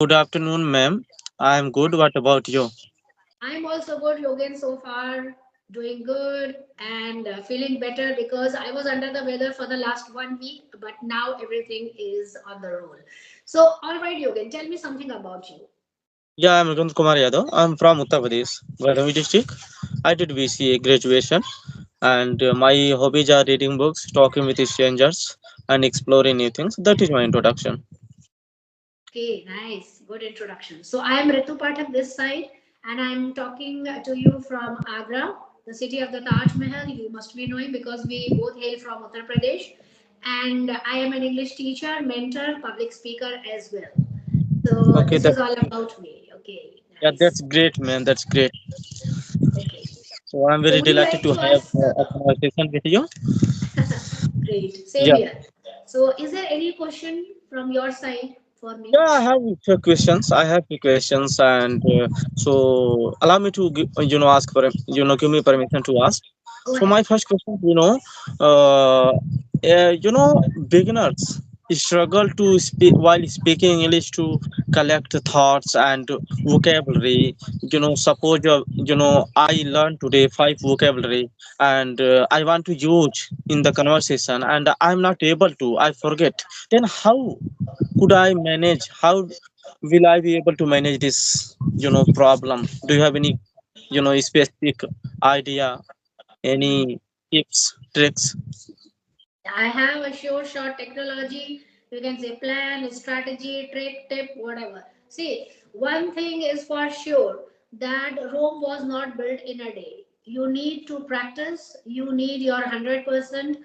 Good afternoon, ma'am. I am good. What about you? I'm also good, Yogen, so far. Doing good and feeling better because I was under the weather for the last 1 week, but now everything is on the roll. So, all right, Yogen, tell me something about you. Yeah, I'm Raghunath Kumar Yadav. I'm from Uttar Pradesh, Badawi district. I did BCA graduation, and my hobbies are reading books, talking with strangers, and exploring new things. That is my introduction. Okay, nice. Good introduction. So, I am Ritu Pathak this side, and I'm talking to you from Agra, the city of the Taj Mahal. You must be knowing because we both hail from Uttar Pradesh. And I am an English teacher, mentor, public speaker as well. So, Okay, this is all about me. Okay, that's nice. great, man. That's great. Okay. So I'm So, very would you delighted like to to have ask? a conversation with you. Great. Same Yeah. here. So, is there any question from your side for me? Yeah, I have few questions. I have few questions, and so allow me to ask for give me permission to ask. Go So ahead. my first question, uh, beginners struggle to speak while speaking English to collect thoughts and vocabulary. Suppose I learned today five vocabulary, and I want to use in the conversation, and I'm not able to. I forget. Then how could I manage? How will I be able to manage this, problem? Do you have any, specific idea, any tips, tricks? I have a sure short technology. You can say plan, strategy, trick, tip, whatever. See, one thing is for sure that Rome was not built in a day. You need to practice, you need your 100%,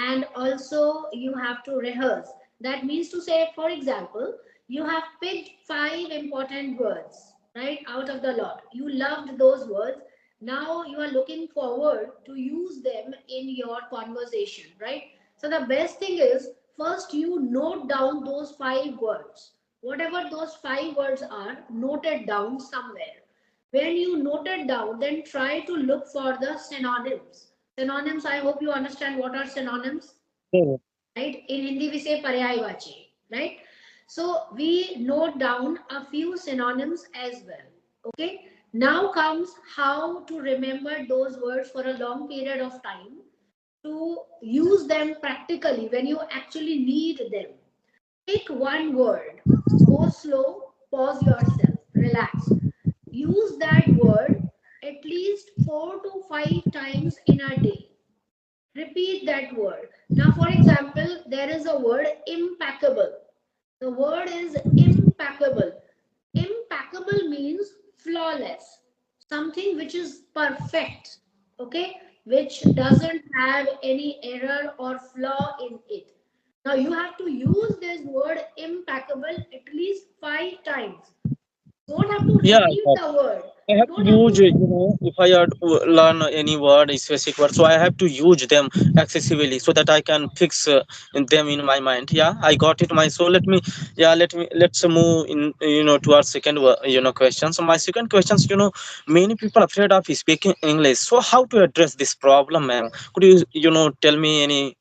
and also you have to rehearse. That means to say, for example, you have picked five important words, right, out of the lot. You loved those words. Now you are looking forward to use them in your conversation, right? So the best thing is first you note down those five words. Whatever those five words are, note it down somewhere. When you note it down, then try to look for the synonyms. Synonyms, I hope you understand what are synonyms, Yeah. right? In Hindi we say paryayvachi, right? So we note down a few synonyms as well. Okay. Now comes how to remember those words for a long period of time to use them practically when you actually need them. Pick one word, go slow, pause yourself, relax. Use that word at least 4 to 5 times in a day. Repeat that word. Now, for example, there is a word impeccable. The word is impeccable. Impeccable means flawless, something which is perfect, okay, which doesn't have any error or flaw in it. Now, you have to use this word impeccable at least 5 times. Don't have to Yeah, repeat the word. I You have to don't have use, to. if I had to learn any word, a specific word, so I have to use them accessibly so that I can fix them in my mind. Yeah, I got it. So let's move in, to our second, question. So my second question is, many people afraid of speaking English. So how to address this problem, ma'am? Could you, tell me any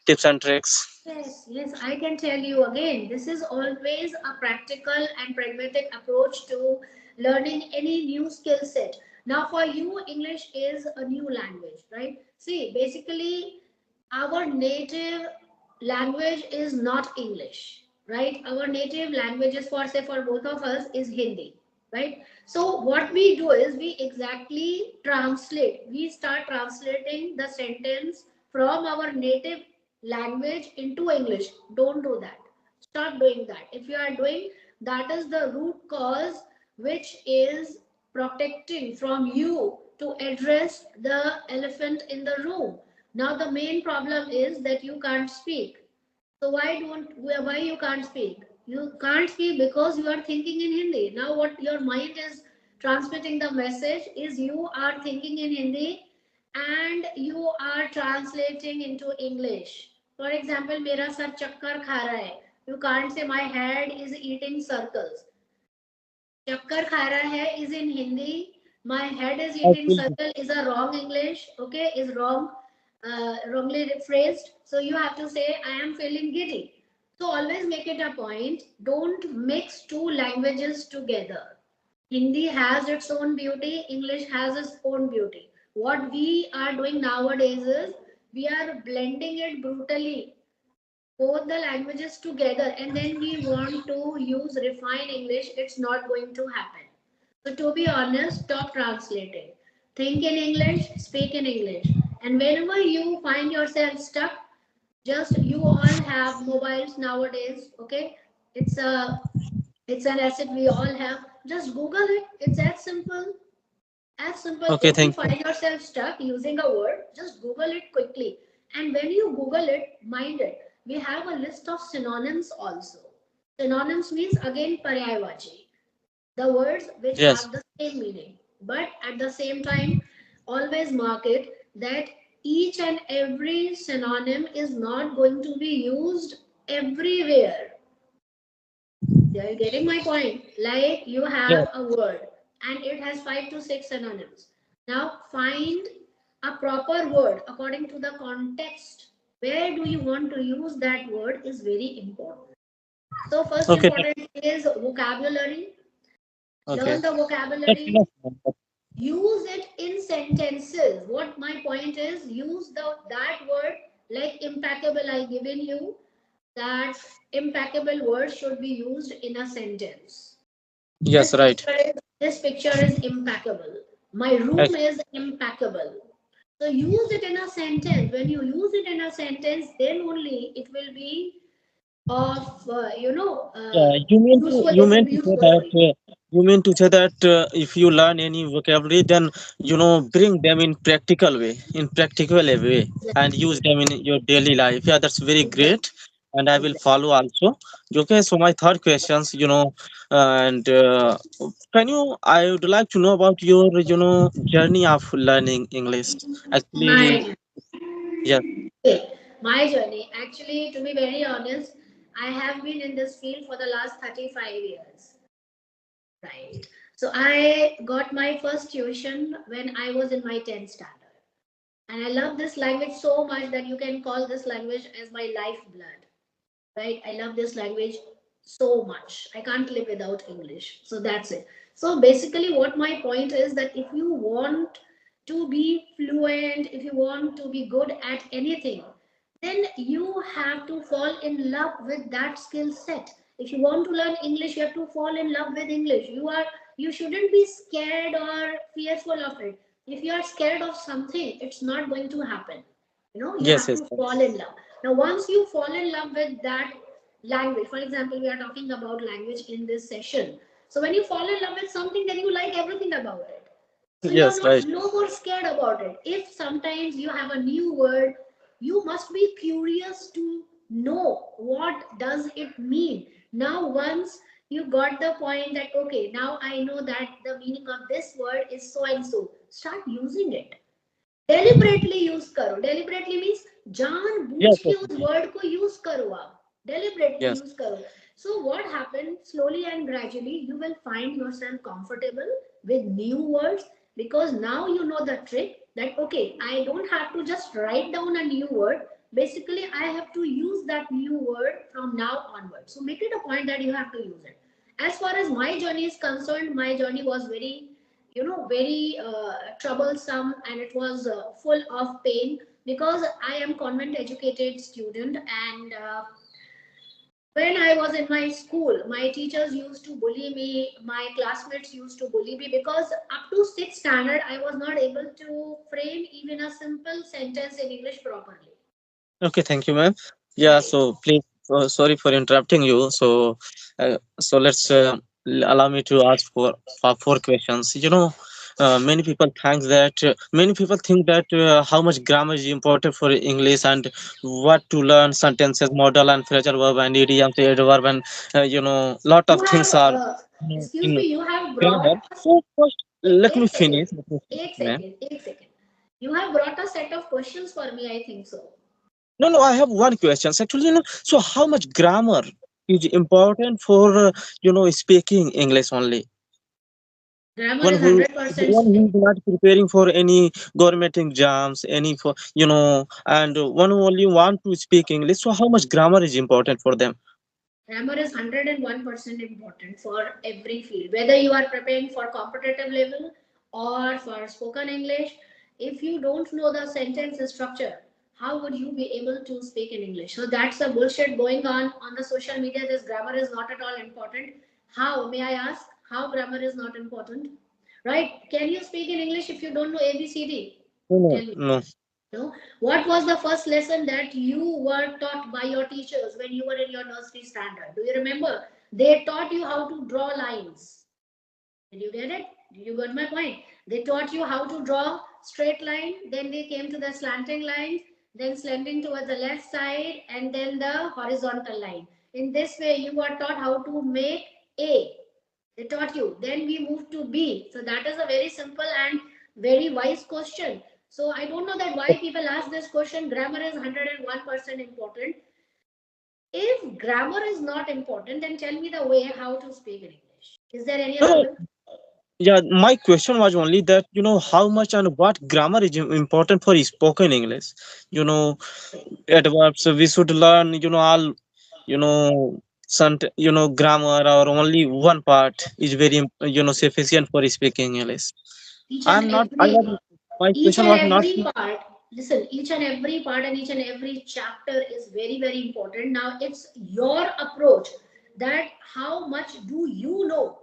tips and tricks? Yes, yes, I can tell you again. This is always a practical and pragmatic approach to learning any new skill set. Now, for you, English is a new language, right? See, basically, our native language is not English, right? Our native languages, for say, for both of us, is Hindi, right? So, what we do is we exactly translate, we start translating the sentence from our native language into English. Don't do that. Stop doing that. If you are doing, that is the root cause which is protecting from you to address the elephant in the room. Now the main problem is that you can't speak. So why you can't speak? You can't speak because you are thinking in Hindi. Now what your mind is transmitting the message is you are thinking in Hindi and you are translating into English. For example, मेरा sir चक्कर खा रहा है. You can't say my head is eating circles. चक्कर खा रहा है is in Hindi. My head is I eating feel circle is a wrong English. Okay, is wrong, wrongly phrased. So you have to say I am feeling giddy. So always make it a point. Don't mix two languages together. Hindi has its own beauty, English has its own beauty. What we are doing nowadays is we are blending it brutally, both the languages together, and then we want to use refined English. It's not going to happen. So, to be honest, stop translating. Think in English, speak in English. And whenever you find yourself stuck, just you all have mobiles nowadays, okay? It's a it's an asset we all have. Just Google it. It's as simple. As simple. Okay, If you thank you. find yourself stuck using a word, just Google it quickly. And when you Google it, mind it. We have a list of synonyms also. Synonyms means again paryayavachi, the words which Yes. have the same meaning. But at the same time, always mark it that each and every synonym is not going to be used everywhere. Are you getting my point? Like you Yes. have a word and it has 5 to 6 synonyms. Now find a proper word according to the context. Where do you want to use that word is very important. So first Okay. important is vocabulary. Okay. Learn the That's vocabulary. enough, ma'am. Use it in sentences. What my point is, use that word like impeccable I given you. That impeccable word should be used in a sentence. Yes, right. This picture is impeccable. My room Ex- is impeccable. So use it in a sentence. When you use it in a sentence, then only it will be of Yeah, you mean to useful. you It will mean be to say useful for that you. you mean to say that if you learn any vocabulary, then bring them in practical way, in practical way, and use them in your daily life. Yeah, that's very Exactly. great, and I will Exactly. follow also. Okay, so my third questions, and can you? I would like to know about your journey of learning English. Actually, My yes. okay. My journey. Actually, to be very honest, I have been in this field for the last 35 years. Right. So I got my first tuition when I was in my 10th standard. And I love this language so much that you can call this language as my lifeblood. Right? I love this language so much. I can't live without English. So that's it. So basically, what my point is that if you want to be fluent, if you want to be good at anything, then you have to fall in love with that skill set. If you want to learn English, you have to fall in love with English. You shouldn't be scared or fearful of it. If you are scared of something, it's not going to happen. You Yes, have yes, to yes, fall in love. Now once you fall in love with that language, for example, we are talking about language in this session. So when you fall in love with something, then you like everything about it. So you are yes, not right. no more scared about it. If sometimes you have a new word, you must be curious to know what does it mean. Now once you got the point that okay, now I know that the meaning of this word is so and so, start using it. Deliberately use करो. Deliberately means जानबूझ Yes, के yes, उस word को use करो आप. Deliberately yes, use करो. So what happens slowly and gradually you will find yourself comfortable with new words because now you know the trick that okay, I don't have to just write down a new word. Basically I have to use that new word from now onward. So make it a point that you have to use it. As far as my journey is concerned, my journey was very troublesome, and it was full of pain because I am convent educated student, and when I was in my school, my teachers used to bully me, my classmates used to bully me because up to 6th standard I was not able to frame even a simple sentence in English properly. okay, thank you, ma'am. Yeah, Right. so please, sorry for interrupting you. So let's allow me to ask for four questions. Many people think that how much grammar is important for English and what to learn sentences, modal and phrasal verb and idioms, adverb, and lot of You have things are excuse in me, you have grammar. brought So first, let me एक finish. second, Let me finish, एक ma'am. second, एक second. You have brought a set of questions for me, I think so. No, no, I have one question. Actually, so how much grammar is important for, speaking English only? Grammar one is who, the 100%. one who is not preparing for any government exams, any for, and one who only want to speak English. So how much grammar is important for them? Grammar is 101% important for every field, whether you are preparing for competitive level or for spoken English. If you don't know the sentence structure, how would you be able to speak in English? So that's a bullshit going on the social media. This grammar is not at all important. How, may I ask, how grammar is not important? Right? Can you speak in English if you don't know ABCD? No, no, Tell me. no. No. What was the first lesson that you were taught by your teachers when you were in your nursery standard? Do you remember? They taught you how to draw lines. Did you get it? Did you got my point? They taught you how to draw straight line, then they came to the slanting lines, then slanting towards the left side, and then the horizontal line. In this way, you were taught how to make A. They taught you. Then we moved to B. So that is a very simple and very wise question. So I don't know that why people ask this question. Grammar is 101% important. If grammar is not important, then tell me the way how to speak in English. Is there any other No, way? yeah, my question was only that, how much and what grammar is important for spoken English. You know, adverbs, we should learn, all, some, grammar, or only one part is very, sufficient for speaking English. Each and I'm not, I every was, my each question and was not, every part, listen, each and every part and each and every chapter is very, very important. Now it's your approach, that how much do you know.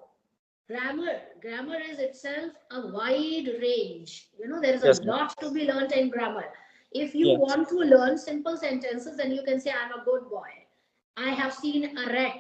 Grammar is itself a wide range. There is a yes, ma'am. lot to be learned in grammar. If you Yes, want to learn simple sentences, then you can say, I'm a good boy. I have seen a rat.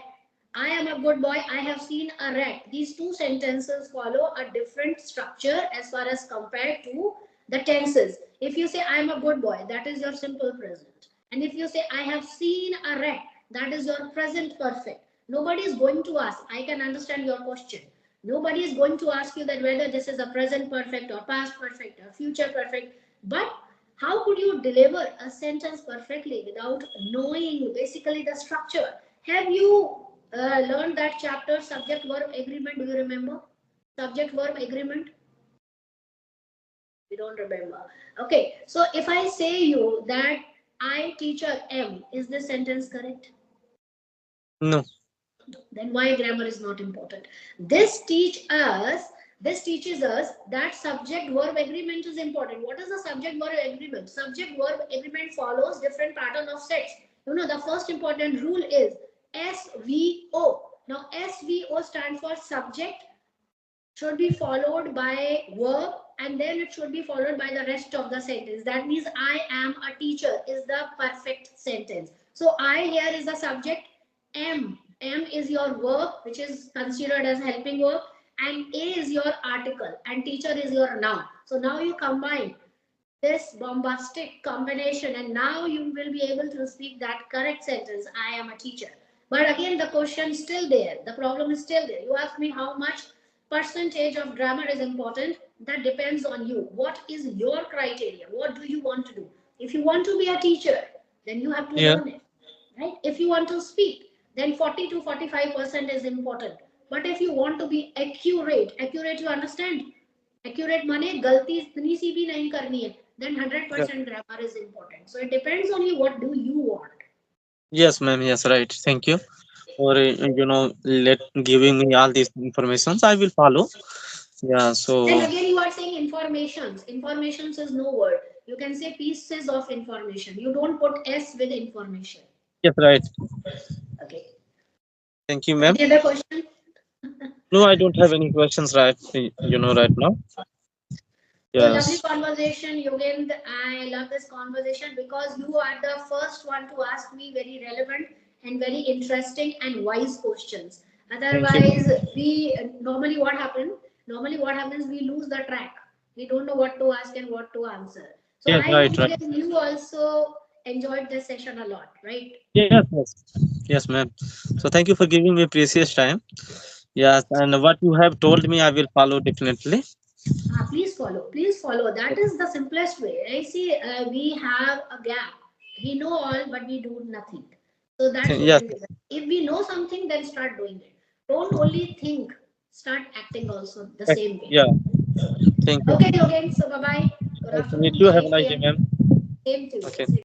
I am a good boy. I have seen a rat. These two sentences follow a different structure as far as compared to the tenses. If you say, I'm a good boy, that is your simple present. And if you say, I have seen a rat, that is your present perfect. Nobody is going to ask. I can understand your question. Nobody is going to ask you that whether this is a present perfect or past perfect or future perfect. But how could you deliver a sentence perfectly without knowing basically the structure? Have you learned that chapter, subject verb agreement? Do you remember? Subject verb agreement? We don't remember. Okay, so if I say you that I teacher M, is this sentence correct? no, Then why grammar is not important? This teaches us that subject verb agreement is important. What is the subject verb agreement? Subject verb agreement follows different pattern of sets. The first important rule is SVO. Now SVO stands for subject should be followed by verb, and then it should be followed by the rest of the sentence. That means I am a teacher is the perfect sentence. So I here is the subject, M is your verb, which is considered as helping verb, and A is your article, and teacher is your noun. So now you combine this bombastic combination, and now you will be able to speak that correct sentence, I am a teacher. But again, the question is still there, the problem is still there. You ask me how much percentage of grammar is important. That depends on you. What is your criteria? What do you want to do? If you want to be a teacher, then you have to yeah, learn it, right? If you want to speak, then 40 to 45% is important. But if you want to be accurate, you understand, accurate माने गलती इतनी सी भी नहीं करनी है, then yeah. 100% grammar is important. So it depends on you, what do you want. Yes, ma'am. Yes, right. Thank you for, let giving me all these informations. I will follow. Yeah. Then So again you are saying informations is no word. You can say pieces of information. You don't put s with information. yes, right. Okay. Thank you, ma'am. Any other question? No, I don't have any questions right. Right now. So lovely Yes. conversation, Yogend. I love this conversation because you are the first one to ask me very relevant and very interesting and wise questions. Thank you, ma'am. Otherwise, we normally what happens, we lose the track. We don't know what to ask and what to answer. So Yes, I right, hope right. you also enjoyed this session a lot, right? Yes, yes, yes, ma'am. So thank you for giving me precious time. Yes, and what you have told me, I will follow definitely. Please follow. Please follow. That is the simplest way. I see we have a gap. We know all, but we do nothing. So that Yes, shouldn't be. If we know something, then start doing it. Don't only think. start acting also the same way. Yeah. Thank you. Okay, Logan. So bye bye. Good Nice to meet afternoon, you. Have a evening, nice day, PM. ma'am. Same to you. Okay. Same.